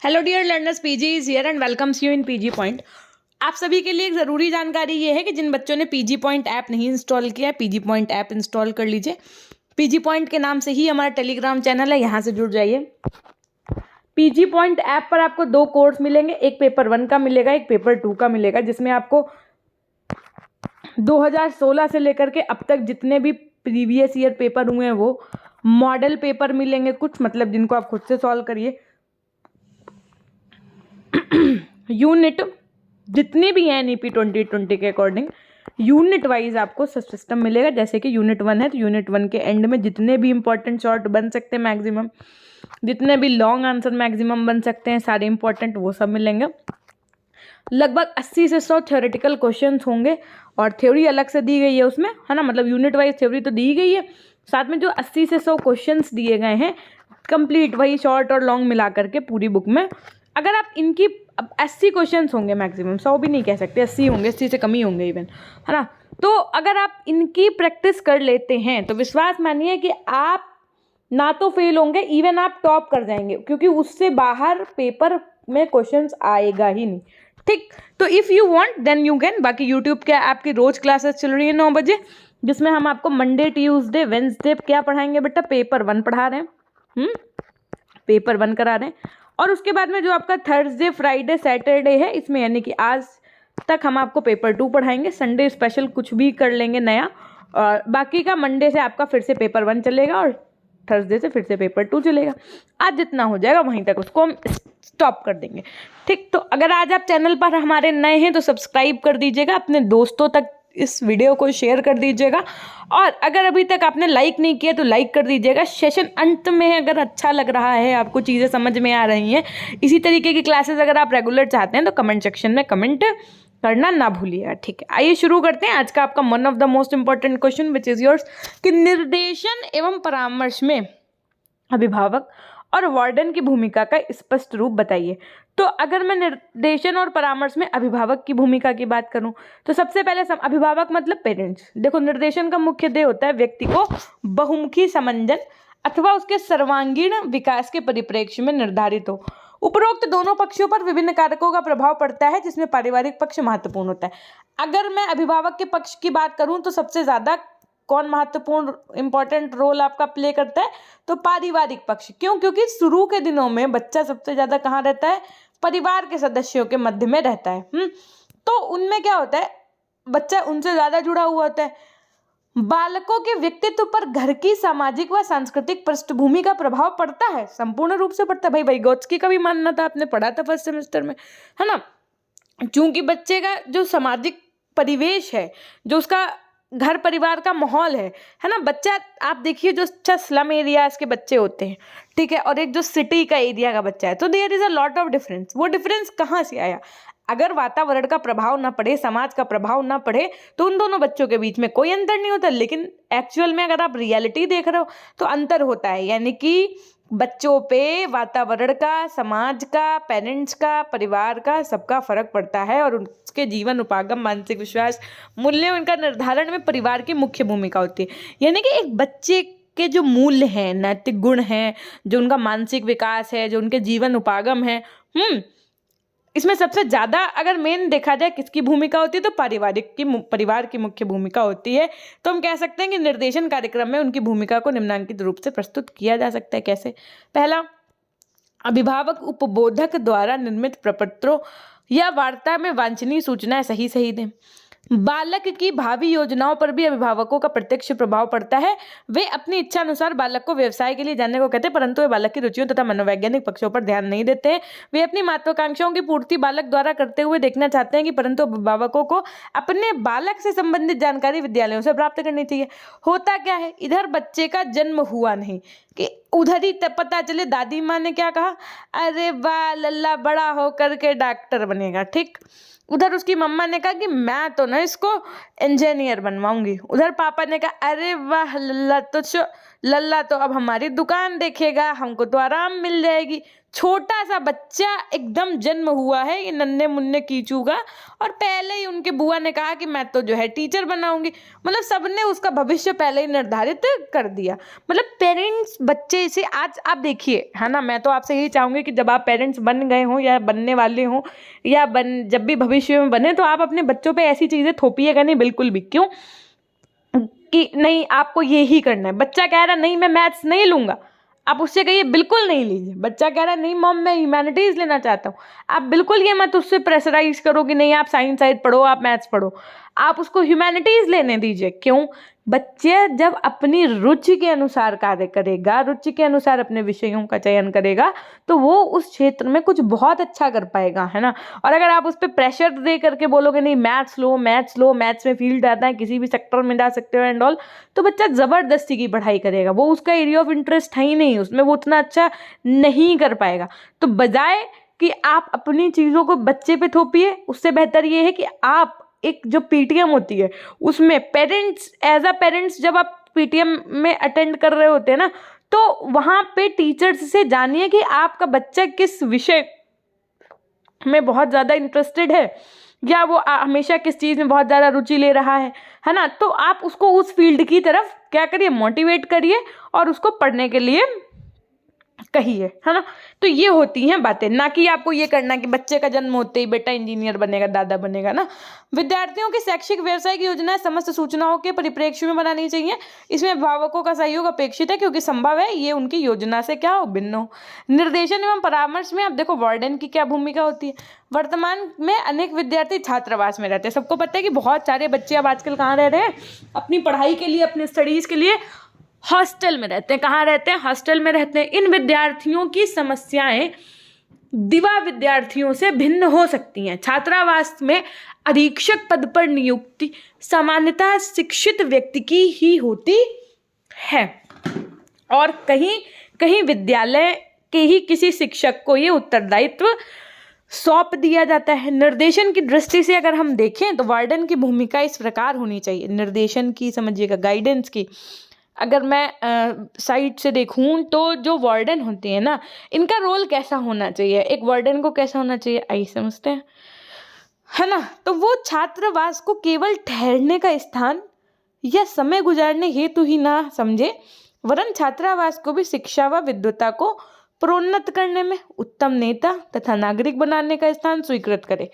Hello dear learners, PG is here and welcomes you in PG point. आप सभी के लिए एक ज़रूरी जानकारी ये है कि जिन बच्चों ने पीजी पॉइंट ऐप नहीं इंस्टॉल किया है, पीजी पॉइंट ऐप इंस्टॉल कर लीजिए। पीजी पॉइंट के नाम से ही हमारा टेलीग्राम चैनल है, यहाँ से जुड़ जाइए। पीजी पॉइंट ऐप पर आपको 2 कोर्स मिलेंगे, एक पेपर 1 का मिलेगा, एक पेपर 2 का मिलेगा, जिसमें आपको 2016 से लेकर के अब तक जितने भी प्रीवियस ईयर पेपर हुए हैं वो मॉडल पेपर मिलेंगे कुछ, मतलब जिनको आप खुद से सॉल्व करिए। यूनिट जितने भी हैं एनईपी 2020 के अकॉर्डिंग यूनिट वाइज आपको सब सिस्टम मिलेगा। जैसे कि यूनिट 1 है तो यूनिट 1 के एंड में जितने भी इंपॉर्टेंट शॉर्ट बन सकते हैं मैक्सिमम, जितने भी लॉन्ग आंसर मैक्सिमम बन सकते हैं सारे इंपॉर्टेंट, वो सब मिलेंगे। लगभग 80 से 100 थ्योरेटिकल क्वेश्चंस होंगे और थ्योरी अलग से दी गई है उसमें, है ना। मतलब यूनिट वाइज थ्योरी तो दी गई है, साथ में जो 80 से 100 क्वेश्चंस दिए गए हैं कंप्लीट, वही शॉर्ट और लॉन्ग मिला करके पूरी बुक में। अगर आप इनकी, अब 80 क्वेश्चंस होंगे मैक्सिमम, 100 भी नहीं कह सकते, 80 होंगे, 80 से कम ही होंगे इवन, है ना। तो अगर आप इनकी प्रैक्टिस कर लेते हैं तो विश्वास मानिए कि आप ना तो फेल होंगे, इवन आप टॉप कर जाएंगे, क्योंकि उससे बाहर पेपर में क्वेश्चंस आएगा ही नहीं। ठीक, तो if you want then you can. बाकी यूट्यूब के आपकी रोज क्लासेस चल रही है 9 बजे, जिसमें हम आपको मंडे ट्यूसडे वेंसडे क्या पढ़ाएंगे बेटा, पेपर 1 पढ़ा रहे हैं, पेपर 1 करा रहे हैं। और उसके बाद में जो आपका थर्सडे फ्राइडे सैटरडे है, इसमें यानी कि आज तक हम आपको पेपर 2 पढ़ाएंगे, संडे स्पेशल कुछ भी कर लेंगे नया, और बाकी का मंडे से आपका फिर से पेपर 1 चलेगा और थर्सडे से फिर से पेपर 2 चलेगा। आज जितना हो जाएगा वहीं तक उसको हम स्टॉप कर देंगे। ठीक, तो अगर आज आप चैनल पर हमारे नए हैं तो सब्सक्राइब कर दीजिएगा, अपने दोस्तों तक इस वीडियो को शेयर कर दीजिएगा, और अगर अभी तक आपने लाइक नहीं किया तो लाइक कर दीजिएगा। सेशन अंत में अगर अच्छा लग रहा है, आपको चीज़ें समझ में आ रही हैं, इसी तरीके की क्लासेस अगर आप रेगुलर चाहते हैं तो कमेंट सेक्शन में कमेंट करना ना भूलिएगा। ठीक है, आइए शुरू करते हैं आज का आपका one of the most important question which is yours, कि निर्देशन एवं परामर्श में अभिभावक और वार्डन की भूमिका का स्पष्ट रूप बताइए। तो अगर मैं निर्देशन और परामर्श में अभिभावक की भूमिका की बात करूं तो सबसे पहले अभिभावक मतलब पेरेंट्स। देखो, निर्देशन का मुख्य ध्येय होता है व्यक्ति को बहुमुखी समंजन अथवा उसके सर्वांगीण विकास के परिप्रेक्ष्य में निर्धारित हो। उपरोक्त दोनों पक्षों पर विभिन्न कारकों का प्रभाव पड़ता है, जिसमें पारिवारिक पक्ष महत्वपूर्ण होता है। अगर मैं अभिभावक के पक्ष की बात करूं तो सबसे ज्यादा कौन महत्वपूर्ण इंपॉर्टेंट रोल आपका प्ले करता है, तो पारिवारिक पक्ष। क्यों? क्योंकि शुरू के दिनों में बच्चा सबसे ज्यादा कहाँ रहता है, परिवार के सदस्यों के मध्य में रहता है। तो उनमें क्या होता है, बच्चा उनसे ज्यादा जुड़ा हुआ होता है। बालकों के व्यक्तित्व पर घर की सामाजिक व सांस्कृतिक पृष्ठभूमि का प्रभाव पड़ता है, संपूर्ण रूप से पड़ता है। भाई Vygotsky का भी मानना था, आपने पढ़ा था फर्स्ट सेमेस्टर में, है ना। चूंकि बच्चे का जो सामाजिक परिवेश है, जो उसका घर परिवार का माहौल है ना। बच्चा, आप देखिए, जो अच्छा स्लम एरियाज के बच्चे होते हैं, ठीक है, और एक जो सिटी का एरिया का बच्चा है, तो there is a lot of difference. वो डिफरेंस कहाँ से आया? अगर वातावरण का प्रभाव ना पड़े, समाज का प्रभाव ना पड़े, तो उन दोनों बच्चों के बीच में कोई अंतर नहीं होता। लेकिन एक्चुअल में अगर आप रियलिटी देख रहे हो तो अंतर होता है, यानी कि बच्चों पे वातावरण का, समाज का, पेरेंट्स का, परिवार का, सबका फर्क पड़ता है, और उसके जीवन उपागम, मानसिक विश्वास, मूल्य, उनका निर्धारण में परिवार की मुख्य भूमिका होती है। यानी कि एक बच्चे के जो मूल्य हैं, नैतिक गुण हैं, जो उनका मानसिक विकास है, जो उनके जीवन उपागम है, इसमें सबसे ज्यादा अगर मेन देखा जाए किसकी भूमिका होती है, तो परिवार की मुख्य भूमिका होती है। तो हम कह सकते हैं कि निर्देशन कार्यक्रम में उनकी भूमिका को निम्नांकित रूप से प्रस्तुत किया जा सकता है। कैसे? पहला, अभिभावक उपबोधक द्वारा निर्मित प्रपत्रों या वार्ता में वांछनीय सूचनाएं सही दें। बालक की भावी योजनाओं पर भी अभिभावकों का प्रत्यक्ष प्रभाव पड़ता है। वे अपनी इच्छा अनुसार बालक को व्यवसाय के लिए जाने को कहते हैं, परंतु वे बालक की रुचियों तथा मनोवैज्ञानिक पक्षों पर ध्यान नहीं देते हैं। वे अपनी महत्वाकांक्षाओं की पूर्ति बालक द्वारा करते हुए देखना चाहते हैं, कि परंतु अभिभावकों को अपने बालक से संबंधित जानकारी विद्यालयों से प्राप्त करनी चाहिए। होता क्या है, इधर बच्चे का जन्म हुआ नहीं कि उधर ही पता चले दादी माँ ने क्या कहा, अरे वाह लल्ला बड़ा होकर के डॉक्टर बनेगा। ठीक, उधर उसकी मम्मा ने कहा कि मैं तो ना इसको इंजीनियर बनवाऊंगी। उधर पापा ने कहा अरे वाह लल्ला तो अब हमारी दुकान देखेगा, हमको तो आराम मिल जाएगी। छोटा सा बच्चा एकदम जन्म हुआ है, ये नन्हे मुन्ने कीचू का, और पहले ही उनके बुआ ने कहा कि मैं तो जो है टीचर बनाऊंगी। मतलब सबने उसका भविष्य पहले ही निर्धारित कर दिया। मतलब पेरेंट्स बच्चे से, आज आप देखिए, है ना, मैं तो आपसे यही चाहूंगी कि जब आप पेरेंट्स बन गए हो या बनने वाले हो या जब भी भविष्य में बने, तो आप अपने बच्चों पे ऐसी चीजें थोपिएगा नहीं बिल्कुल भी। क्यों कि नहीं आपको ये ही करना है। बच्चा कह रहा नहीं मैं मैथ्स नहीं लूंगा, आप उससे कहिए बिल्कुल नहीं लीजिए। बच्चा कह रहा है नहीं मॉम मैं ह्यूमैनिटीज लेना चाहता हूँ, आप बिल्कुल ये मत उससे प्रेशराइज करो कि नहीं आप साइंस साइड पढ़ो, आप मैथ्स पढ़ो, आप उसको ह्यूमैनिटीज लेने दीजिए। क्यों? बच्चे जब अपनी रुचि के अनुसार कार्य करेगा, रुचि के अनुसार अपने विषयों का चयन करेगा, तो वो उस क्षेत्र में कुछ बहुत अच्छा कर पाएगा, है ना। और अगर आप उस पर प्रेशर दे करके बोलोगे नहीं मैथ्स लो, मैथ्स लो, मैथ्स में फील्ड आता है, किसी भी सेक्टर में जा सकते हो एंड ऑल, तो बच्चा जबरदस्ती की पढ़ाई करेगा। वो उसका एरिया ऑफ इंटरेस्ट है ही नहीं, उसमें वो उतना अच्छा नहीं कर पाएगा। तो बजाय कि आप अपनी चीज़ों को बच्चे पे थोपिए, उससे बेहतर ये है कि आप एक जो पीटीएम होती है उसमें पेरेंट्स, एज अ पेरेंट्स जब आप पीटीएम में अटेंड कर रहे होते हैं ना, तो वहाँ पे टीचर्स से जानिए कि आपका बच्चा किस विषय में बहुत ज़्यादा इंटरेस्टेड है, या वो हमेशा किस चीज़ में बहुत ज़्यादा रुचि ले रहा है ना। तो आप उसको उस फील्ड की तरफ क्या करिए, मोटिवेट करिए और उसको पढ़ने के लिए कहिए, है ना। तो ये होती हैं बातें, ना कि आपको ये करना कि बच्चे का जन्म होते ही बेटा इंजीनियर बनेगा, दादा बनेगा ना। विद्यार्थियों की शैक्षिक व्यवसायिक योजनाएं समस्त सूचनाओं के परिप्रेक्ष्य में बनानी चाहिए। इसमें अभिभावकों का सहयोग अपेक्षित है, क्योंकि संभव है ये उनकी योजना से क्या हो, भिन्न हो। निर्देशन एवं परामर्श में आप देखो वार्डन की क्या भूमिका होती है। वर्तमान में अनेक विद्यार्थी छात्रावास में रहते हैं। सबको पता है कि बहुत सारे बच्चे अब आजकल कहाँ रह रहे हैं, अपनी पढ़ाई के लिए, अपनी स्टडीज के लिए हॉस्टल में रहते हैं। कहाँ रहते हैं? हॉस्टल में रहते हैं। इन विद्यार्थियों की समस्याएं दिवा विद्यार्थियों से भिन्न हो सकती हैं। छात्रावास में अधीक्षक पद पर नियुक्ति सामान्यतः शिक्षित व्यक्ति की ही होती है, और कहीं कहीं विद्यालय के ही किसी शिक्षक को ये उत्तरदायित्व सौंप दिया जाता है। निर्देशन की दृष्टि से अगर हम देखें तो वार्डन की भूमिका इस प्रकार होनी चाहिए। निर्देशन की समझिएगा, गाइडेंस की अगर मैं साइड से देखूं तो जो वार्डन होते हैं ना, इनका रोल कैसा होना चाहिए, एक वार्डन को कैसा होना चाहिए, आइए समझते हैं, है ना। तो वो छात्रावास को केवल ठहरने का स्थान या समय गुजारने हेतु ही ना समझे, वरन छात्रावास को भी शिक्षा व विद्वता को प्रोन्नत करने में, उत्तम नेता तथा नागरिक बनाने का स्थान स्वीकृत करे।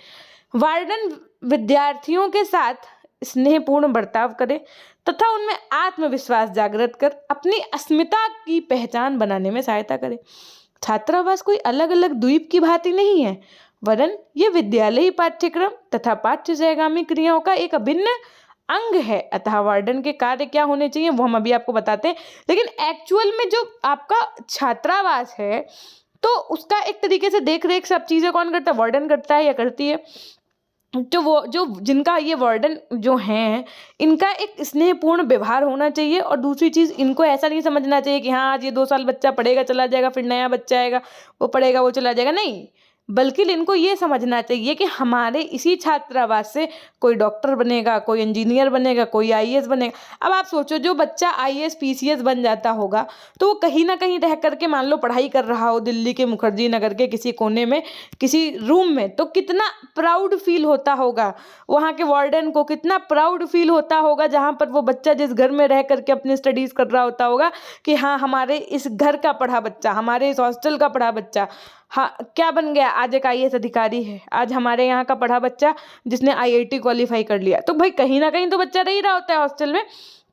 वार्डन विद्यार्थियों के साथ स्नेहपूर्ण बर्ताव करे तथा उनमें आत्मविश्वास जागृत कर अपनी अस्मिता की पहचान बनाने में सहायता करे। छात्रावास कोई अलग अलग द्वीप की भांति नहीं है, वरन ये विद्यालयी पाठ्यक्रम तथा पाठ्य सहगामी क्रियाओं का एक अभिन्न अंग है। अतः वार्डन के कार्य क्या होने चाहिए वो हम अभी आपको बताते हैं, लेकिन एक्चुअल में जो आपका छात्रावास है तो उसका एक तरीके से देख रेख सब चीज़ें कौन करता है, वार्डन करता है या करती है। तो वो जो जिनका ये वार्डन जो हैं, इनका एक स्नेहपूर्ण व्यवहार होना चाहिए। और दूसरी चीज़, इनको ऐसा नहीं समझना चाहिए कि हाँ आज ये 2 साल बच्चा पढ़ेगा चला जाएगा, फिर नया बच्चा आएगा वो पढ़ेगा वो चला जाएगा, नहीं, बल्कि इनको ये समझना चाहिए कि हमारे इसी छात्रावास से कोई डॉक्टर बनेगा, कोई इंजीनियर बनेगा, कोई आईएएस बनेगा। अब आप सोचो जो बच्चा आईएएस पीसीएस बन जाता होगा तो वो कहीं ना कहीं रह करके मान लो पढ़ाई कर रहा हो दिल्ली के मुखर्जी नगर के किसी कोने में, किसी रूम में, तो कितना प्राउड फील होता होगा वहाँ के वार्डन को, कितना प्राउड फील होता होगा जहाँ पर वो बच्चा जिस घर में रह करके अपनी स्टडीज़ कर रहा होता होगा कि हाँ हमारे इस घर का पढ़ा बच्चा, हमारे इस हॉस्टल का पढ़ा बच्चा, हाँ क्या बन गया, आज एक आईएएस अधिकारी है, आज हमारे यहाँ का पढ़ा बच्चा जिसने आईआईटी क्वालिफाई कर लिया। तो भाई कहीं ना कहीं तो बच्चा रह ही रहा होता है हॉस्टल में।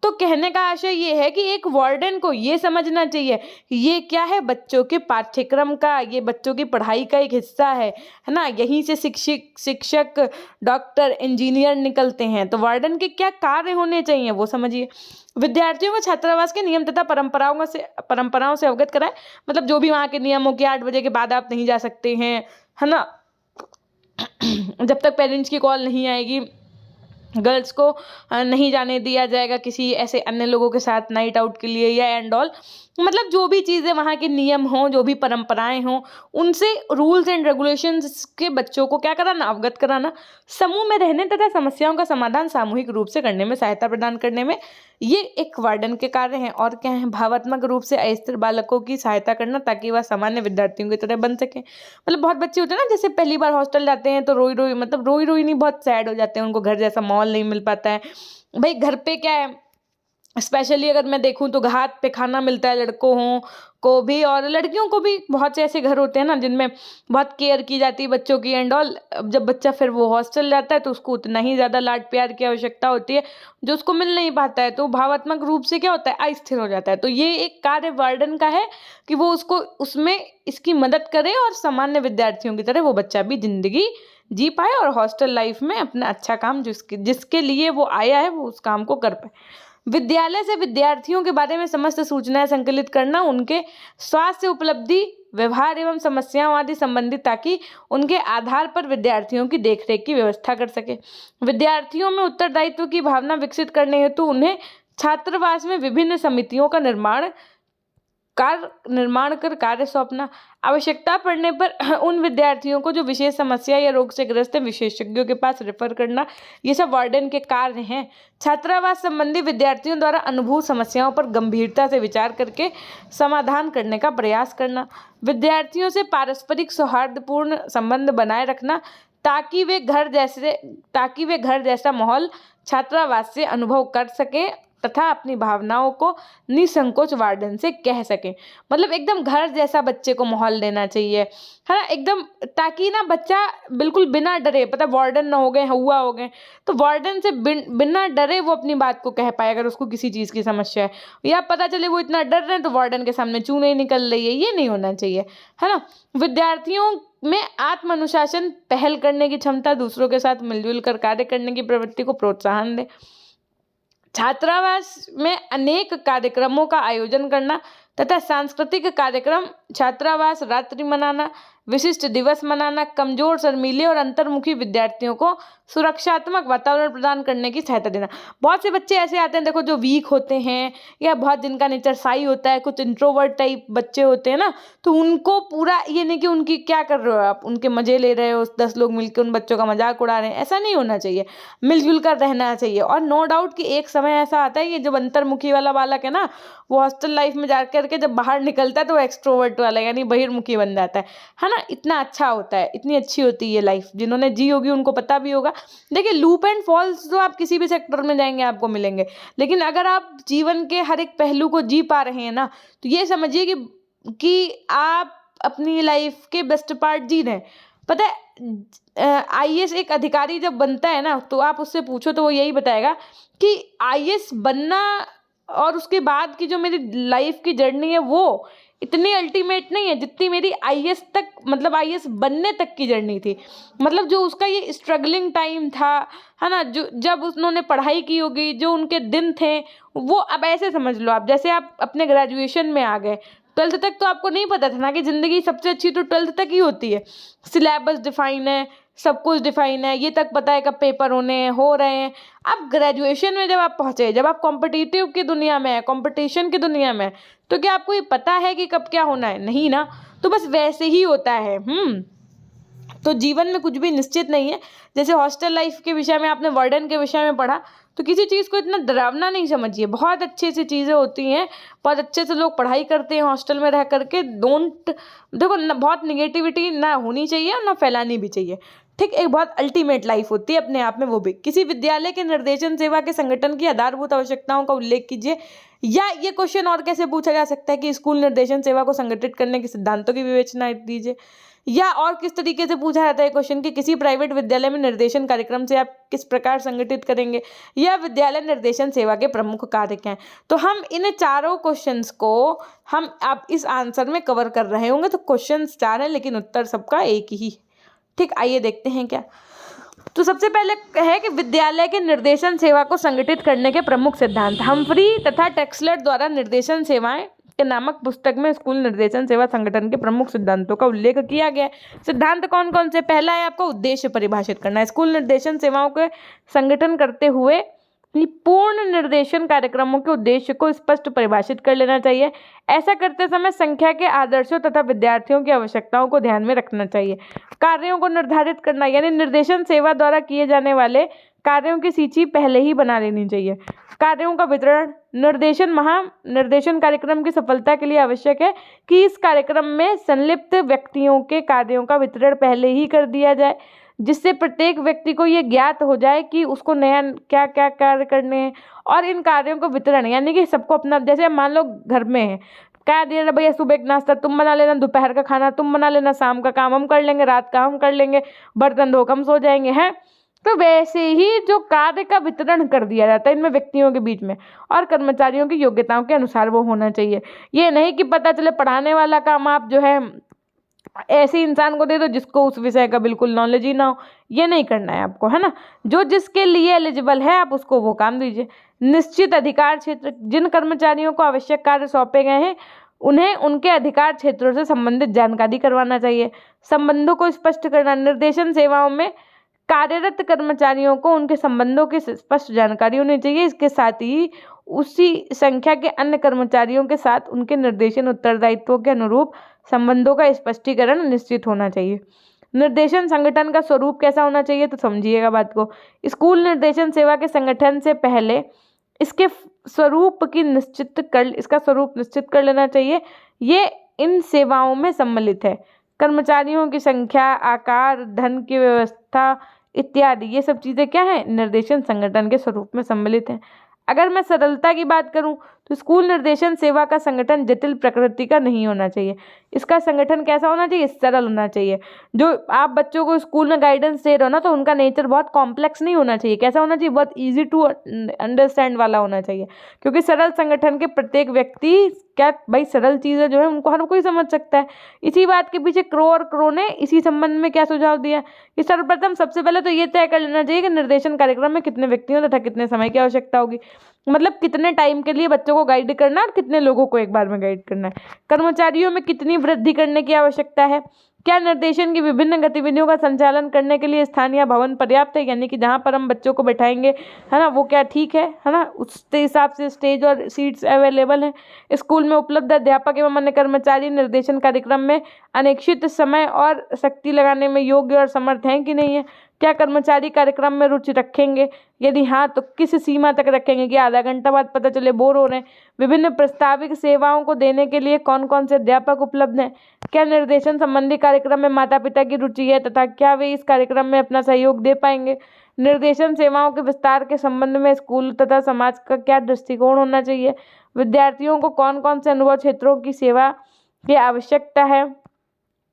तो कहने का आशय ये है कि एक वार्डन को ये समझना चाहिए कि ये क्या है, बच्चों के पाठ्यक्रम का, ये बच्चों की पढ़ाई का एक हिस्सा है ना। यहीं से शिक्षक डॉक्टर इंजीनियर निकलते हैं। तो वार्डन के क्या कार्य होने चाहिए वो समझिए। विद्यार्थियों को छात्रावास के नियम तथा परंपराओं से अवगत कराएं। मतलब जो भी वहाँ के नियमों के 8 बजे के बाद आप नहीं जा सकते हैं, है ना, जब तक पेरेंट्स की कॉल नहीं आएगी, गर्ल्स को नहीं जाने दिया जाएगा किसी ऐसे अन्य लोगों के साथ नाइट आउट के लिए या एंड ऑल। मतलब जो भी चीज़ें वहाँ के नियम हों, जो भी परंपराएं हों, उनसे रूल्स एंड रेगुलेशंस के बच्चों को क्या कराना, अवगत कराना। समूह में रहने तथा समस्याओं का समाधान सामूहिक रूप से करने में सहायता प्रदान करने में ये एक वार्डन के कार्य हैं। और क्या है, भावात्मक रूप से अस्थिर बालकों की सहायता करना ताकि वह सामान्य विद्यार्थियों की तरह बन सके। मतलब बहुत बच्चे होते हैं ना, जैसे पहली बार हॉस्टल जाते हैं तो रोई रोई, मतलब रोई रोई नहीं, बहुत सैड हो जाते हैं, उनको घर जैसा माहौल नहीं मिल पाता है। भाई घर पे क्या है, स्पेशली अगर मैं देखूं तो हाथ पे खाना मिलता है लड़कों को भी और लड़कियों को भी। बहुत से ऐसे घर होते हैं ना जिनमें बहुत केयर की जाती है बच्चों की एंड ऑल। अब जब बच्चा फिर वो हॉस्टल जाता है तो उसको उतना ही ज़्यादा लाड प्यार की आवश्यकता होती है जो उसको मिल नहीं पाता है, तो भावात्मक रूप से क्या होता है, अस्थिर हो जाता है। तो ये एक कार्य वार्डन का है कि वो उसको उसमें इसकी मदद करे और सामान्य विद्यार्थियों की तरह वो बच्चा भी जिंदगी जी पाए और हॉस्टल लाइफ में अपना अच्छा काम जिसके जिसके लिए वो आया है वो उस काम को कर पाए। विद्यालय से विद्यार्थियों के बारे में समस्त सूचनाएं संकलित करना, उनके स्वास्थ्य उपलब्धि, व्यवहार एवं समस्याओं आदि संबंधित, ताकि उनके आधार पर विद्यार्थियों की देखरेख की व्यवस्था कर सके। विद्यार्थियों में उत्तरदायित्व की भावना विकसित करने हेतु उन्हें छात्रावास में विभिन्न समितियों का निर्माण कर कार्य सौंपना। आवश्यकता पड़ने पर उन विद्यार्थियों को जो विशेष समस्या या रोग से ग्रस्त है विशेषज्ञों के पास रेफर करना, ये सब वार्डन के कार्य हैं। छात्रावास संबंधी विद्यार्थियों द्वारा अनुभूत समस्याओं पर गंभीरता से विचार करके समाधान करने का प्रयास करना। विद्यार्थियों से पारस्परिक सौहार्दपूर्ण संबंध बनाए रखना ताकि वे घर जैसा माहौल छात्रावास से अनुभव कर सके तथा अपनी भावनाओं को निसंकोच वार्डन से कह सके। मतलब एकदम घर जैसा बच्चे को माहौल देना चाहिए, है ना, एकदम, ताकि ना बच्चा बिल्कुल बिना डरे, पता वार्डन ना हो गए हुआ हो गए तो वार्डन से बिना डरे वो अपनी बात को कह पाए अगर उसको किसी चीज़ की समस्या है, या पता चले वो इतना डर रहे हैं तो वार्डन के सामने चूने ही निकल रही है, ये नहीं होना चाहिए, है ना। विद्यार्थियों में आत्म अनुशासन, पहल करने की क्षमता, दूसरों के साथ मिलजुल कर कार्य करने की प्रवृत्ति को प्रोत्साहन दे। छात्रावास में अनेक कार्यक्रमों का आयोजन करना तथा सांस्कृतिक कार्यक्रम, छात्रावास रात्रि मनाना, विशिष्ट दिवस मनाना, कमजोर, शर्मीले और अंतर्मुखी विद्यार्थियों को सुरक्षात्मक वातावरण प्रदान करने की सहायता देना। बहुत से बच्चे ऐसे आते हैं देखो जो वीक होते हैं या बहुत जिनका नेचर शाई होता है, कुछ इंट्रोवर्ट टाइप बच्चे होते हैं ना, तो उनको पूरा ये नहीं कि उनकी क्या कर रहे हो आप, उनके मजे ले रहे हो, 10 लोग मिलकर उन बच्चों का मजाक उड़ा रहे हैं, ऐसा नहीं होना चाहिए। मिलजुल कर रहना चाहिए। और नो डाउट कि एक समय ऐसा आता है कि जब अंतर्मुखी वाला बालक है ना, वो हॉस्टल लाइफ में जा करके जब बाहर निकलता है तो वो एक्सट्रोवर्ट वाला यानी बहिर्मुखी बन जाता है ना। इतना अच्छा होता है, इतनी अच्छी होती है ये लाइफ, जिन्होंने जी होगी उनको पता भी होगा। देखिए लूप एंड फॉल्स तो आप किसी भी सेक्टर में जाएंगे आपको मिलेंगे, लेकिन अगर आप जीवन के हर एक पहलू को जी पा रहे हैं ना, तो ये समझिए कि आप अपनी लाइफ के बेस्ट पार्ट जी रहे हैं। पता है आईएएस एक अधिकारी जब बनता है ना, तो आप उससे पूछो तो वो यही बताएगा कि आईएएस बनना और उसके बाद की जो मेरी लाइफ की जर्नी है वो इतनी अल्टीमेट नहीं है जितनी मेरी आईएएस तक, मतलब आईएएस बनने तक की जर्नी थी। मतलब जो उसका ये स्ट्रगलिंग टाइम था, है ना, जो जब उन्होंने पढ़ाई की होगी, जो उनके दिन थे, वो अब ऐसे समझ लो आप, जैसे आप अपने ग्रेजुएशन में आ गए, 12th तक तो आपको नहीं पता था ना कि ज़िंदगी सबसे अच्छी तो 12th तक ही होती है। सिलेबस डिफाइन है, सब कुछ डिफाइन है, ये तक पता है कब पेपर होने हैं, हो रहे हैं। अब ग्रेजुएशन में जब आप पहुँचे, जब आप कॉम्पिटिटिव की दुनिया में है, कॉम्पिटिशन की दुनिया में, तो क्या आपको ये पता है कि कब क्या होना है? नहीं ना। तो बस वैसे ही होता है। तो जीवन में कुछ भी निश्चित नहीं है। जैसे हॉस्टल लाइफ के विषय में आपने वार्डन के विषय में पढ़ा, तो किसी चीज़ को इतना डरावना नहीं समझिए, बहुत अच्छी सी चीज़ें होती हैं, बहुत अच्छे से लोग पढ़ाई करते हैं हॉस्टल में रह करके। देखो न, बहुत निगेटिविटी ना होनी चाहिए और ना फैलानी भी चाहिए, ठीक। एक बहुत अल्टीमेट लाइफ होती है अपने आप में, वो भी। किसी विद्यालय के निर्देशन सेवा के संगठन की आधारभूत आवश्यकताओं का उल्लेख कीजिए। या ये क्वेश्चन और कैसे पूछा जा सकता है कि स्कूल निर्देशन सेवा को संगठित करने के सिद्धांतों की विवेचना दीजिए। या और किस तरीके से पूछा जाता है क्वेश्चन कि किसी प्राइवेट विद्यालय में निर्देशन कार्यक्रम से आप किस प्रकार संगठित करेंगे, या विद्यालय निर्देशन सेवा के प्रमुख कार्य क्या हैं। तो हम इन चारों क्वेश्चंस को हम आप इस आंसर में कवर कर रहे होंगे। तो क्वेश्चंस 4 हैं लेकिन उत्तर सबका एक ही, ठीक। आइए देखते हैं क्या। तो सबसे पहले है कि विद्यालय के निर्देशन सेवा को संगठित करने के प्रमुख सिद्धांत। हम्फ्री तथा टेक्सलर द्वारा निर्देशन सेवाएं के नामक पुस्तक में स्कूल निर्देशन सेवा संगठन के प्रमुख सिद्धांतों का उल्लेख किया गया है। सिद्धांत कौन कौन से? पहला है आपका उद्देश्य परिभाषित करना। स्कूल निर्देशन सेवाओं के संगठन करते हुए पूर्ण निर्देशन कार्यक्रमों के उद्देश्य को स्पष्ट परिभाषित कर लेना चाहिए। ऐसा करते समय संख्या के आदर्शों तथा विद्यार्थियों की आवश्यकताओं को ध्यान में रखना चाहिए। कार्यों को निर्धारित करना, यानी निर्देशन सेवा द्वारा किए जाने वाले कार्यों की सूची पहले ही बना लेनी चाहिए। कार्यों का वितरण, निर्देशन कार्यक्रम की सफलता के लिए आवश्यक है कि इस कार्यक्रम में संलिप्त व्यक्तियों के कार्यों का वितरण पहले ही कर दिया जाए, जिससे प्रत्येक व्यक्ति को ये ज्ञात हो जाए कि उसको नया क्या क्या कार्य करने हैं। और इन कार्यों को वितरण यानी कि सबको अपना, जैसे मान लो घर में है, क्या दिया भैया, सुबह का नाश्ता तुम बना लेना, दोपहर का खाना तुम बना लेना, शाम का काम हम कर लेंगे, रात का हम कर लेंगे, बर्तन धो हम सो जाएंगे, हैं। तो वैसे ही जो कार्य का वितरण कर दिया जाता है इनमें व्यक्तियों के बीच में और कर्मचारियों की योग्यताओं के अनुसार वो होना चाहिए। ये नहीं कि पता चले पढ़ाने वाला काम आप जो है ऐसे इंसान को दे दो जिसको उस विषय का बिल्कुल नॉलेज ही ना हो। ये नहीं करना है आपको, है ना। जो जिसके लिए एलिजिबल है आप उसको वो काम दीजिए। निश्चित अधिकार क्षेत्र, जिन कर्मचारियों को आवश्यक कार्य सौंपे गए हैं उन्हें उनके अधिकार क्षेत्रों से संबंधित जानकारी करवाना चाहिए। संबंधों को स्पष्ट करना, निर्देशन सेवाओं में कार्यरत कर्मचारियों को उनके संबंधों की स्पष्ट जानकारी होनी चाहिए। इसके साथ ही उसी संख्या के अन्य कर्मचारियों के साथ उनके निर्देशन उत्तरदायित्वों के अनुरूप संबंधों का स्पष्टीकरण निश्चित होना चाहिए। निर्देशन संगठन का स्वरूप कैसा होना चाहिए, तो समझिएगा बात को। स्कूल निर्देशन सेवा के संगठन से पहले इसका स्वरूप निश्चित कर लेना चाहिए। ये इन सेवाओं में सम्मिलित है। कर्मचारियों की संख्या, आकार, धन की व्यवस्था इत्यादि ये सब चीज़ें क्या है, निर्देशन संगठन के स्वरूप में सम्मिलित हैं। अगर मैं सरलता की बात करूं तो स्कूल निर्देशन सेवा का संगठन जटिल प्रकृति का नहीं होना चाहिए। इसका संगठन कैसा होना चाहिए, सरल होना चाहिए। जो आप बच्चों को स्कूल में गाइडेंस दे रहे हो ना, तो उनका नेचर बहुत कॉम्प्लेक्स नहीं होना चाहिए। कैसा होना चाहिए, बहुत ईजी टू अंडरस्टैंड वाला होना चाहिए। क्योंकि सरल संगठन के प्रत्येक व्यक्ति क्या भाई, सरल चीज़ें जो है उनको हर कोई समझ सकता है। इसी बात के पीछे क्रो ने इसी संबंध में क्या सुझाव दिया कि सर्वप्रथम सबसे पहले तो ये तय कर लेना चाहिए कि निर्देशन कार्यक्रम में कितने व्यक्तियों तथा कितने समय की आवश्यकता होगी। मतलब कितने टाइम के लिए बच्चों को गाइड करना है और कितने लोगों को एक बार में गाइड करना है। कर्मचारियों में कितनी वृद्धि करने की आवश्यकता है। क्या निर्देशन की विभिन्न गतिविधियों का संचालन करने के लिए स्थान या भवन पर्याप्त है, यानी कि जहाँ पर हम बच्चों को बैठाएंगे, है ना, वो क्या ठीक है ना, उसके हिसाब से स्टेज और सीट्स अवेलेबल हैं। स्कूल में उपलब्ध अध्यापक एवं अन्य कर्मचारी निर्देशन कार्यक्रम में अनिश्चित समय और शक्ति लगाने में योग्य और समर्थ हैं कि नहीं है। क्या कर्मचारी कार्यक्रम में रुचि रखेंगे, यदि हाँ तो किस सीमा तक रखेंगे कि आधा घंटा बाद पता चले बोर हो रहे हैं। विभिन्न प्रस्तावित सेवाओं को देने के लिए कौन कौन से अध्यापक उपलब्ध हैं। क्या निर्देशन संबंधी कार्यक्रम में माता पिता की रुचि है तथा क्या वे इस कार्यक्रम में अपना सहयोग दे पाएंगे। निर्देशन सेवाओं के विस्तार के संबंध में स्कूल तथा समाज का क्या दृष्टिकोण होना चाहिए। विद्यार्थियों को कौन कौन से अनुभव क्षेत्रों की सेवा की आवश्यकता है।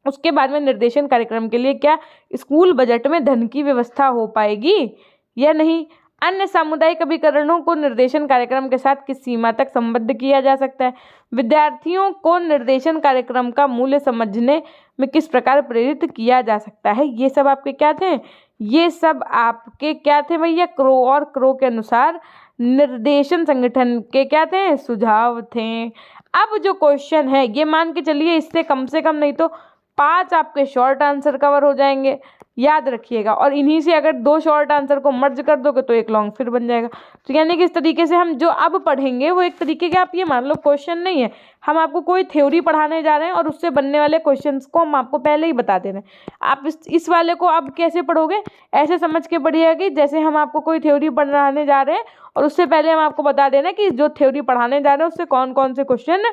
उसके बाद में निर्देशन कार्यक्रम के लिए क्या स्कूल बजट में धन की व्यवस्था हो पाएगी या नहीं। अन्य सामुदायिक अभिकरणों को निर्देशन कार्यक्रम के साथ किस सीमा तक संबद्ध किया जा सकता है। विद्यार्थियों को निर्देशन कार्यक्रम का मूल्य समझने में किस प्रकार प्रेरित किया जा सकता है। ये सब आपके क्या थे, ये सब आपके क्या थे भैया, क्रो के अनुसार निर्देशन संगठन के क्या थे, सुझाव थे। अब जो क्वेश्चन है ये मान के चलिए इससे कम से कम नहीं तो 5 आपके शॉर्ट आंसर कवर हो जाएंगे, याद रखिएगा। और इन्हीं से अगर 2 शॉर्ट आंसर को मर्ज कर दोगे तो एक लॉन्ग फिर बन जाएगा। तो यानी कि इस तरीके से हम जो अब पढ़ेंगे वो एक तरीके के, आप ये मान लो क्वेश्चन नहीं है, हम आपको कोई थ्योरी पढ़ाने जा रहे हैं और उससे बनने वाले क्वेश्चंस को हम आपको पहले ही बता दे रहे हैं। आप इस वाले को अब कैसे पढ़ोगे, ऐसे समझ के पढ़िएगा कि जैसे हम आपको कोई थ्योरी पढ़ाने जा रहे हैं और उससे पहले हम आपको बता देना कि जो थ्योरी पढ़ाने जा रहे हैं उससे कौन कौन से क्वेश्चन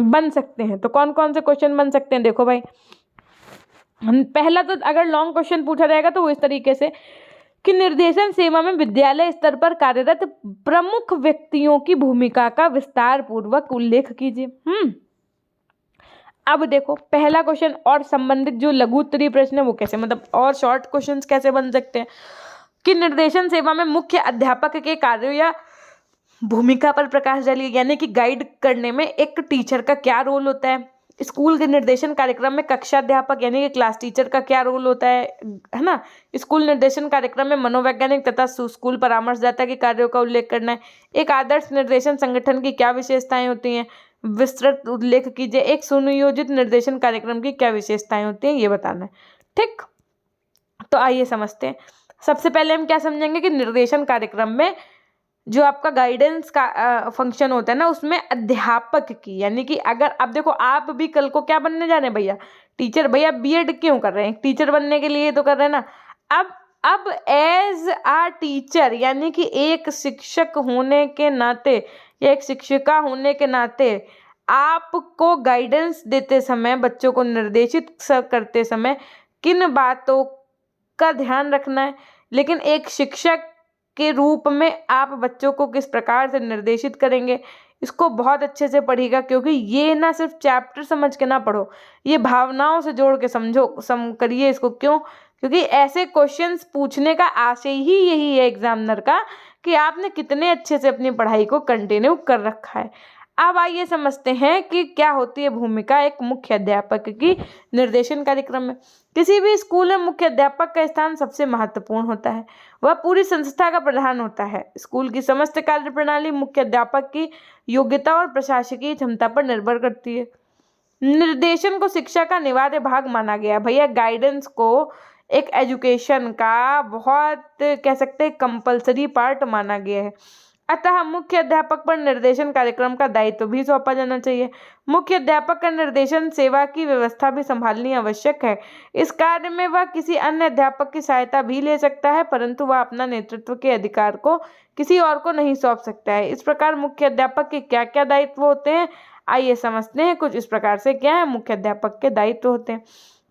बन सकते हैं। तो कौन कौन से क्वेश्चन बन सकते हैं, देखो भाई, पहला तो अगर लॉन्ग क्वेश्चन पूछा जाएगा तो वो इस तरीके से कि निर्देशन सेवा में विद्यालय स्तर पर कार्यरत प्रमुख व्यक्तियों की भूमिका का विस्तार पूर्वक उल्लेख कीजिए। अब देखो पहला क्वेश्चन और संबंधित जो लघु उत्तरीय प्रश्न है वो कैसे, मतलब और शॉर्ट क्वेश्चंस कैसे बन सकते हैं कि निर्देशन सेवा में मुख्य अध्यापक के कार्यों या भूमिका पर प्रकाश डालिए, यानी कि गाइड करने में एक टीचर का क्या रोल होता है। स्कूल के निर्देशन कार्यक्रम में कक्षा अध्यापक यानी कि क्लास टीचर का क्या रोल होता है ना। स्कूल निर्देशन कार्यक्रम में मनोवैज्ञानिक तथा स्कूल परामर्शदाता के कार्यों का उल्लेख करना है। एक आदर्श निर्देशन संगठन की क्या विशेषताएं होती हैं, विस्तृत उल्लेख कीजिए। एक सुनियोजित निर्देशन कार्यक्रम की क्या विशेषताएं होती हैं, ये बताना है। ठीक, तो आइए समझते हैं। सबसे पहले हम क्या समझेंगे कि निर्देशन कार्यक्रम में जो आपका गाइडेंस का फंक्शन होता है ना, उसमें अध्यापक की, यानी कि अगर अब देखो आप भी कल को क्या बनने जा रहे हैं भैया, टीचर। भैया बीएड क्यों कर रहे हैं, टीचर बनने के लिए तो कर रहे हैं ना। अब अब एज आ टीचर यानी कि एक शिक्षक होने के नाते या एक शिक्षिका होने के नाते आपको गाइडेंस देते समय, बच्चों को निर्देशित करते समय किन बातों का ध्यान रखना है, लेकिन एक शिक्षक के रूप में आप बच्चों को किस प्रकार से निर्देशित करेंगे, इसको बहुत अच्छे से पढ़िएगा। क्योंकि ये ना सिर्फ चैप्टर समझ के ना पढ़ो, ये भावनाओं से जोड़ के समझो, करिए इसको। क्यों? क्योंकि ऐसे क्वेश्चंस पूछने का आशय ही यही है एग्जामिनर का, कि आपने कितने अच्छे से अपनी पढ़ाई को कंटिन्यू कर रखा है। अब आइए समझते हैं कि क्या होती है भूमिका एक मुख्य अध्यापक की निर्देशन कार्यक्रम में। किसी भी स्कूल में मुख्य अध्यापक का स्थान सबसे महत्वपूर्ण होता है। वह पूरी संस्था का प्रधान होता है। स्कूल की समस्त कार्यप्रणाली मुख्य अध्यापक की योग्यता और प्रशासकीय क्षमता पर निर्भर करती है। निर्देशन को शिक्षा का अनिवार्य भाग माना गया। भैया गाइडेंस को एक एजुकेशन का बहुत कह सकते हैं कंपलसरी पार्ट माना गया है। अतः मुख्य अध्यापक पर निर्देशन कार्यक्रम का दायित्व भी सौंपा जाना चाहिए। मुख्य अध्यापक का निर्देशन सेवा की व्यवस्था भी संभालनी आवश्यक है। इस कार्य में वह किसी अन्य अध्यापक की सहायता भी ले सकता है, परंतु वह अपना नेतृत्व के अधिकार को किसी और को नहीं सौंप सकता है। इस प्रकार मुख्य अध्यापक के क्या क्या दायित्व होते हैं, आइए समझते हैं। कुछ इस प्रकार से क्या है मुख्य अध्यापक के दायित्व होते हैं।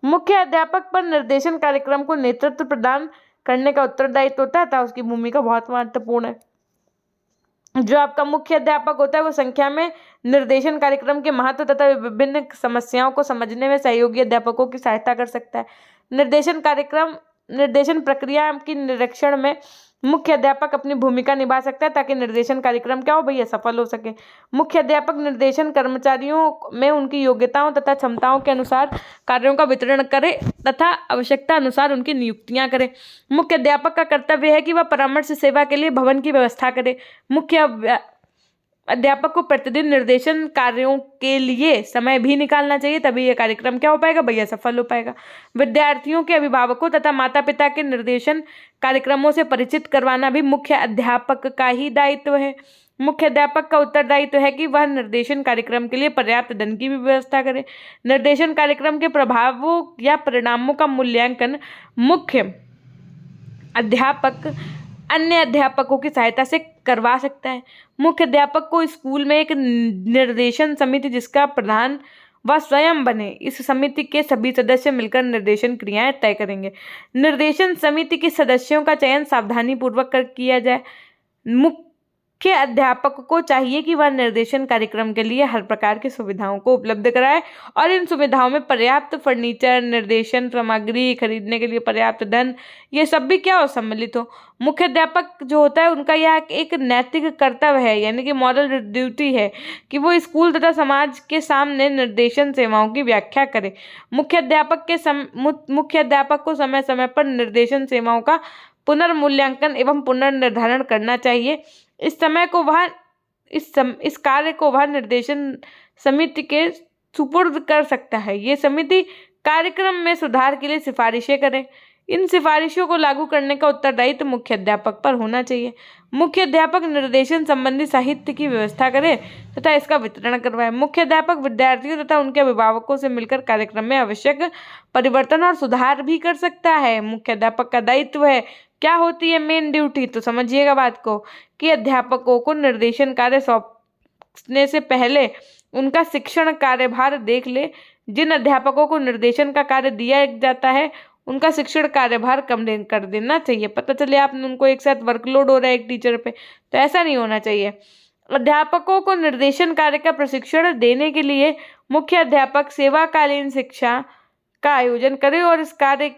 मुख्य अध्यापक पर निर्देशन कार्यक्रम को नेतृत्व प्रदान करने का उत्तरदायित्व होता है, अतः उसकी भूमिका बहुत महत्वपूर्ण है। जो आपका मुख्य अध्यापक होता है वो संख्या में निर्देशन कार्यक्रम के महत्व तथा विभिन्न समस्याओं को समझने में सहयोगी अध्यापकों की सहायता कर सकता है। निर्देशन प्रक्रिया के निरीक्षण में मुख्य अध्यापक अपनी भूमिका निभा सकता है, ताकि निर्देशन कार्यक्रम क्या हो भैया सफल हो सके। मुख्य अध्यापक निर्देशन कर्मचारियों में उनकी योग्यताओं तथा क्षमताओं के अनुसार कार्यों का वितरण करे तथा आवश्यकता अनुसार उनकी नियुक्तियां करे। मुख्य अध्यापक का कर्तव्य है कि वह परामर्श सेवा के लिए भवन की व्यवस्था करे। मुख्य अध्यापक को प्रतिदिन निर्देशन कार्यों के लिए समय भी निकालना चाहिए, तभी यह कार्यक्रम क्या हो पाएगा भैया सफल हो पाएगा। विद्यार्थियों के अभिभावकों तथा माता पिता के निर्देशन कार्यक्रमों से परिचित करवाना भी मुख्य अध्यापक का ही दायित्व है। मुख्य अध्यापक का उत्तरदायित्व है कि वह निर्देशन कार्यक्रम के लिए पर्याप्त धन की भी व्यवस्था करे। निर्देशन कार्यक्रम के प्रभावों या परिणामों का मूल्यांकन मुख्य अध्यापक अन्य अध्यापकों की सहायता से करवा सकता है। मुख्य अध्यापक को स्कूल में एक निर्देशन समिति जिसका प्रधान वह स्वयं बने, इस समिति के सभी सदस्य मिलकर निर्देशन क्रियाएं तय करेंगे। निर्देशन समिति के सदस्यों का चयन सावधानी पूर्वक कर किया जाए। मुख्य अध्यापक को चाहिए कि वह निर्देशन कार्यक्रम के लिए हर प्रकार की सुविधाओं को उपलब्ध कराए और इन सुविधाओं में पर्याप्त फर्नीचर, निर्देशन सामग्री खरीदने के लिए पर्याप्त धन, ये सब भी क्या हो सम्मिलित हो। मुख्य अध्यापक जो होता है उनका यह एक नैतिक कर्तव्य है, यानी कि मॉरल ड्यूटी है कि वो स्कूल तथा समाज के सामने निर्देशन सेवाओं की व्याख्या करे। मुख्य अध्यापक को समय समय पर निर्देशन सेवाओं का पुनर्मूल्यांकन एवं पुनर्निर्धारण करना चाहिए। इस कार्य को वह निर्देशन समिति के सुपुर्द कर सकता है। ये समिति कार्यक्रम में सुधार के लिए सिफारिशें करे। इन सिफारिशों को लागू करने का उत्तरदायित्व मुख्य अध्यापक पर होना चाहिए। मुख्य अध्यापक निर्देशन संबंधी साहित्य की व्यवस्था करे तथा इसका वितरण करवाए। मुख्य अध्यापक विद्यार्थियों तथा उनके अभिभावकों से मिलकर कार्यक्रम में आवश्यक परिवर्तन और सुधार भी कर सकता है। मुख्य अध्यापक का दायित्व है, क्या होती है मेन ड्यूटी, तो समझिएगा बात को, कि अध्यापकों को निर्देशन कार्य सौंपने से पहले उनका शिक्षण कार्यभार देख ले। जिन अध्यापकों को निर्देशन का कार्य दिया जाता है उनका शिक्षण कार्यभार कम कर देना चाहिए। पता चले आप उनको एक साथ वर्कलोड हो रहा है एक टीचर पे, तो ऐसा नहीं होना चाहिए। अध्यापकों को निर्देशन कार्य का प्रशिक्षण देने के लिए मुख्य अध्यापक सेवाकालीन शिक्षा का आयोजन करे और इस कार्य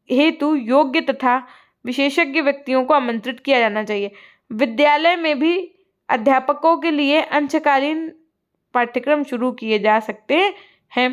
हेतु योग्य तथा विशेषज्ञ व्यक्तियों को आमंत्रित किया जाना चाहिए। विद्यालय में भी अध्यापकों के लिए अंशकालीन पाठ्यक्रम शुरू किए जा सकते हैं।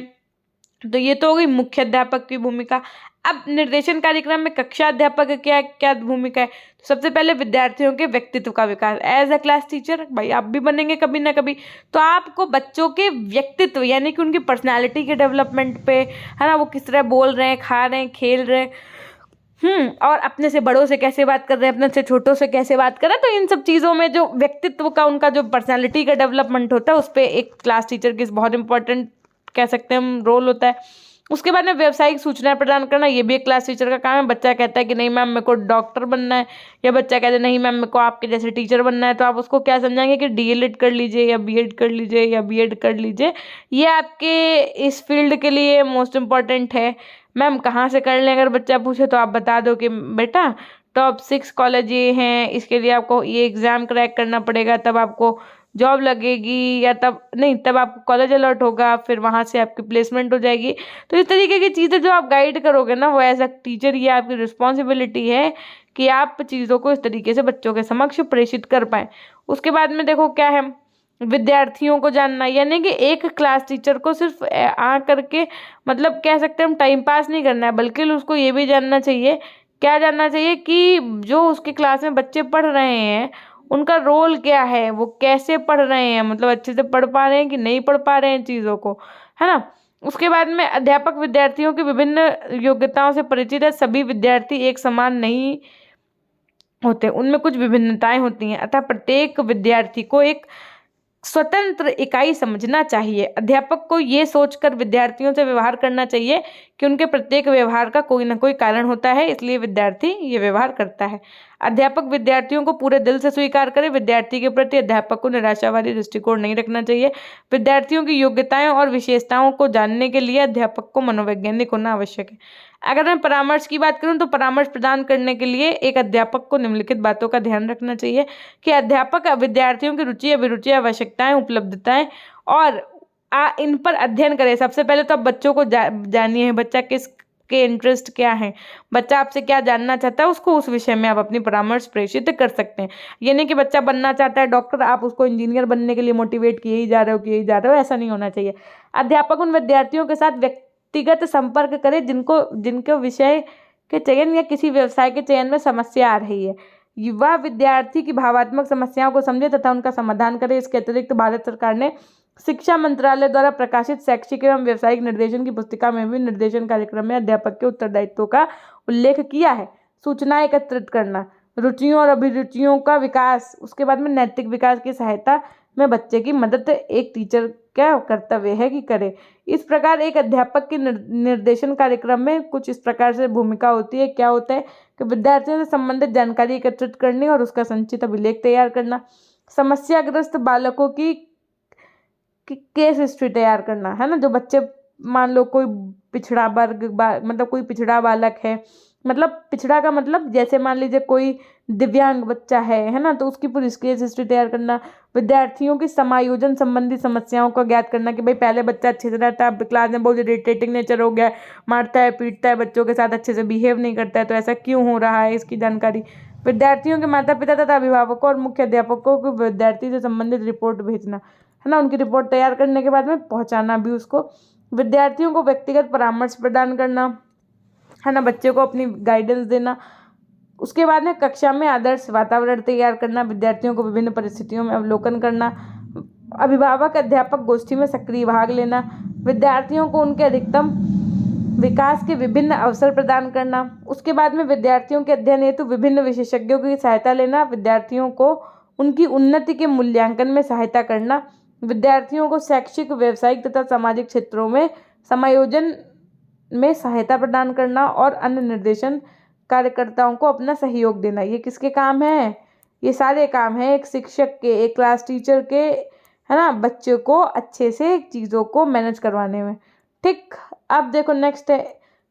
तो ये तो हो गई मुख्य अध्यापक की भूमिका। अब निर्देशन कार्यक्रम में कक्षा अध्यापक की क्या क्या भूमिका है। तो सबसे पहले विद्यार्थियों के व्यक्तित्व का विकास। एज अ क्लास टीचर भाई आप भी बनेंगे कभी ना कभी, तो आपको बच्चों के व्यक्तित्व यानी कि उनकी पर्सनालिटी के डेवलपमेंट पे, है ना, वो किस तरह बोल रहे हैं, खा रहे हैं, खेल रहे हैं, और अपने से बड़ों से कैसे बात कर रहे हैं, अपने से छोटों से कैसे बात कर रहे हैं। तो इन सब चीज़ों में जो व्यक्तित्व का उनका जो पर्सनालिटी का डेवलपमेंट होता है उस पर एक क्लास टीचर की बहुत इंपॉर्टेंट कह सकते हैं हम रोल होता है। उसके बाद में व्यावसायिक सूचना प्रदान करना, ये भी एक क्लास टीचर का काम है। बच्चा कहता है कि नहीं मैम मेरे को डॉक्टर बनना है, या बच्चा कहता है नहीं मैम मेरे को आपके जैसे टीचर बनना है, तो आप उसको क्या समझाएंगे कि डीएलएड कर लीजिए या बीएड कर लीजिए या बीएड कर लीजिए, ये आपके इस फील्ड के लिए मोस्ट इम्पॉर्टेंट है। मैम कहाँ से कर लें, अगर बच्चा पूछे तो आप बता दो कि बेटा टॉप 6 कॉलेज ये हैं, इसके लिए आपको ये एग्ज़ाम क्रैक करना पड़ेगा, तब आपको जॉब लगेगी, या तब नहीं तब आपको कॉलेज अलॉट होगा, फिर वहाँ से आपकी प्लेसमेंट हो जाएगी। तो इस तरीके की चीज़ें जो आप गाइड करोगे ना, वो एज अ टीचर ये आपकी रिस्पॉन्सिबिलिटी है कि आप चीज़ों को इस तरीके से बच्चों के समक्ष प्रेषित कर पाएँ। उसके बाद में देखो क्या है, विद्यार्थियों को जानना, यानी कि एक क्लास टीचर को सिर्फ आ करके मतलब कह सकते हैं हम टाइम पास नहीं करना है, बल्कि उसको ये भी जानना चाहिए, क्या जानना चाहिए कि जो उसकी क्लास में बच्चे पढ़ रहे हैं उनका रोल क्या है, वो कैसे पढ़ रहे हैं, मतलब अच्छे से पढ़ पा रहे हैं कि नहीं पढ़ पा रहे हैं चीज़ों को, है ना। उसके बाद में अध्यापक विद्यार्थियों की विभिन्न योग्यताओं से परिचित है। सभी विद्यार्थी एक समान नहीं होते, उनमें कुछ विभिन्नताएं होती हैं, अतः प्रत्येक विद्यार्थी को एक स्वतंत्र इकाई समझना चाहिए। अध्यापक को ये सोचकर विद्यार्थियों से व्यवहार करना चाहिए कि उनके प्रत्येक व्यवहार का कोई ना कोई कारण होता है, इसलिए विद्यार्थी ये व्यवहार करता है। अध्यापक विद्यार्थियों को पूरे दिल से स्वीकार करे। विद्यार्थी के प्रति अध्यापक को निराशावादी दृष्टिकोण नहीं रखना चाहिए। विद्यार्थियों की योग्यताएं और विशेषताओं को जानने के लिए अध्यापक को मनोवैज्ञानिक होना आवश्यक है। अगर मैं परामर्श की बात करूं तो परामर्श प्रदान करने के लिए एक अध्यापक को निम्नलिखित बातों का ध्यान रखना चाहिए कि अध्यापक विद्यार्थियों की रुचि, अभिरुचि, आवश्यकताएं, उपलब्धताएं और इन पर अध्ययन करें। सबसे पहले तो आप बच्चों को जानिए, बच्चा किस के इंटरेस्ट क्या है, बच्चा आपसे क्या जानना चाहता है, उसको उस विषय में आप अपनी परामर्श प्रेषित कर सकते हैं। ये नहीं कि बच्चा बनना चाहता है डॉक्टर, आप उसको इंजीनियर बनने के लिए मोटिवेट किए ही जा रहे हो, ऐसा नहीं होना चाहिए। अध्यापक उन विद्यार्थियों के साथ व्यक्तिगत संपर्क करें जिनको विषय के चयन या किसी व्यवसाय के चयन में समस्या आ रही है। युवा विद्यार्थी की भावात्मक समस्याओं को समझे तथा उनका समाधान करे। इसके अतिरिक्त भारत सरकार ने शिक्षा मंत्रालय द्वारा प्रकाशित शैक्षिक एवं व्यावसायिक निर्देशन की पुस्तिका में भी निर्देशन कार्यक्रम में अध्यापक के उत्तरदायित्व का उल्लेख किया है। सूचना एकत्रित करना, रुचियों और अभिरुचियों का विकास, उसके बाद में नैतिक विकास की सहायता में बच्चे की मदद एक टीचर क्या कर्तव्य है कि करे। इस प्रकार एक अध्यापक के निर्देशन कार्यक्रम में कुछ इस प्रकार से भूमिका होती है। क्या होता है कि विद्यार्थियों से संबंधित जानकारी एकत्रित करनी और उसका संचित अभिलेख तैयार करना, समस्याग्रस्त बालकों की केस हिस्ट्री तैयार करना, है ना। जो बच्चे मान लो कोई पिछड़ा वर्ग मतलब कोई पिछड़ा बालक है, मतलब पिछड़ा का मतलब जैसे मान लीजिए कोई दिव्यांग बच्चा है ना, तो उसकी पूरी केस हिस्ट्री तैयार करना। विद्यार्थियों की समायोजन संबंधी समस्याओं को ज्ञात करना कि भाई पहले बच्चा अच्छे से रहता है, अब क्लास में बहुत इरिटेटिंग नेचर हो गया है, मारता है, पीटता है, बच्चों के साथ अच्छे से बिहेव नहीं करता है, तो ऐसा क्यों हो रहा है, इसकी जानकारी। विद्यार्थियों के माता पिता तथा अभिभावकों और मुख्य अध्यापकों को विद्यार्थी से संबंधित रिपोर्ट भेजना, है ना। उनकी रिपोर्ट तैयार करने के बाद में पहुंचाना भी उसको। विद्यार्थियों को व्यक्तिगत परामर्श प्रदान करना, है ना, बच्चे को अपनी गाइडेंस देना। उसके बाद में कक्षा में आदर्श वातावरण तैयार करना, विद्यार्थियों को विभिन्न परिस्थितियों में अवलोकन करना, अभिभावक अध्यापक गोष्ठी में सक्रिय भाग लेना, विद्यार्थियों को उनके अधिकतम विकास के विभिन्न अवसर प्रदान करना। उसके बाद में विद्यार्थियों के अध्ययन हेतु विभिन्न विशेषज्ञों की सहायता लेना, विद्यार्थियों को उनकी उन्नति के मूल्यांकन में सहायता करना, विद्यार्थियों को शैक्षिक, व्यावसायिक तथा सामाजिक क्षेत्रों में समायोजन में सहायता प्रदान करना और अन्य निर्देशन कार्यकर्ताओं को अपना सहयोग देना। ये किसके काम है? ये सारे काम है एक शिक्षक के, एक क्लास टीचर के, है ना, बच्चे को अच्छे से चीज़ों को मैनेज करवाने में। ठीक, अब देखो नेक्स्ट है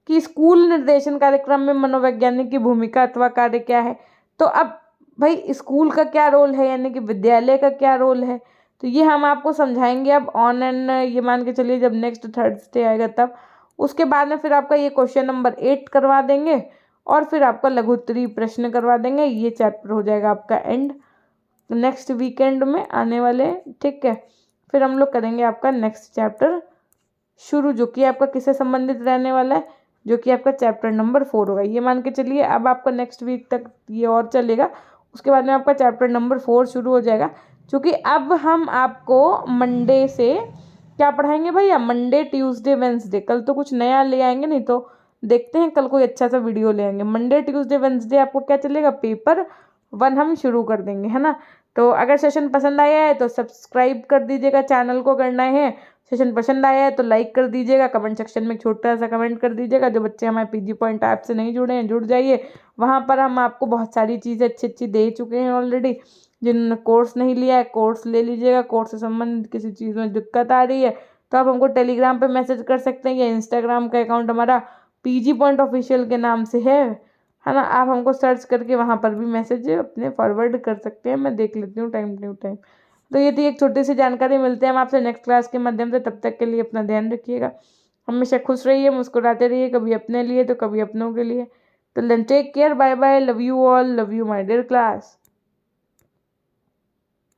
कि स्कूल निर्देशन कार्यक्रम में मनोवैज्ञानिक की भूमिका अथवा कार्य क्या है। तो अब भाई स्कूल का क्या रोल है, यानी कि विद्यालय का क्या रोल है, तो ये हम आपको समझाएंगे अब ऑन एंड, ये मान के चलिए जब नेक्स्ट थर्सडे आएगा तब। उसके बाद में फिर आपका ये क्वेश्चन नंबर 8 करवा देंगे और फिर आपका लघु उत्तरीय प्रश्न करवा देंगे। ये चैप्टर हो जाएगा आपका एंड नेक्स्ट वीकेंड में आने वाले, ठीक है। फिर हम लोग करेंगे आपका नेक्स्ट चैप्टर शुरू, जो कि आपका किससे संबंधित रहने वाला है, जो कि आपका चैप्टर नंबर 4 होगा। ये मान के चलिए अब आपका नेक्स्ट वीक तक ये और चलेगा, उसके बाद में आपका चैप्टर नंबर 4 शुरू हो जाएगा। क्योंकि अब हम आपको मंडे से क्या पढ़ाएंगे भैया, मंडे, ट्यूसडे, वेंसडे। कल तो कुछ नया ले आएंगे, नहीं तो देखते हैं कल कोई अच्छा सा वीडियो ले आएंगे। मंडे, ट्यूसडे, वेंसडे आपको क्या चलेगा, पेपर 1 हम शुरू कर देंगे, है ना। तो अगर सेशन पसंद आया है तो सब्सक्राइब कर दीजिएगा, चैनल को करना है सेशन पसंद आया है तो लाइक कर दीजिएगा, कमेंट सेक्शन में छोटा सा कमेंट कर दीजिएगा। जो बच्चे हमारे पीजी पॉइंट ऐप से नहीं जुड़े हैं जुड़ जाइए, वहाँ पर हम आपको बहुत सारी चीज़ें अच्छी अच्छी दे चुके हैं ऑलरेडी। जिन्होंने कोर्स नहीं लिया है कोर्स ले लीजिएगा। कोर्स से संबंधित किसी चीज़ में दिक्कत आ रही है तो आप हमको टेलीग्राम पे मैसेज कर सकते हैं, या इंस्टाग्राम का अकाउंट हमारा पीजी पॉइंट ऑफिशियल के नाम से है ना। आप हमको सर्च करके वहाँ पर भी मैसेज अपने फॉरवर्ड कर सकते हैं, मैं देख लेती हूँ टाइम टू टाइम। तो ये थी एक छोटी सी जानकारी। मिलते हैं हम आपसे नेक्स्ट क्लास के माध्यम से, तब तक के लिए अपना ध्यान रखिएगा, हमेशा खुश रहिए, मुस्कुराते रहिए, कभी अपने लिए तो कभी अपनों के लिए। तो then take care, bye bye, love you all, love you my dear class.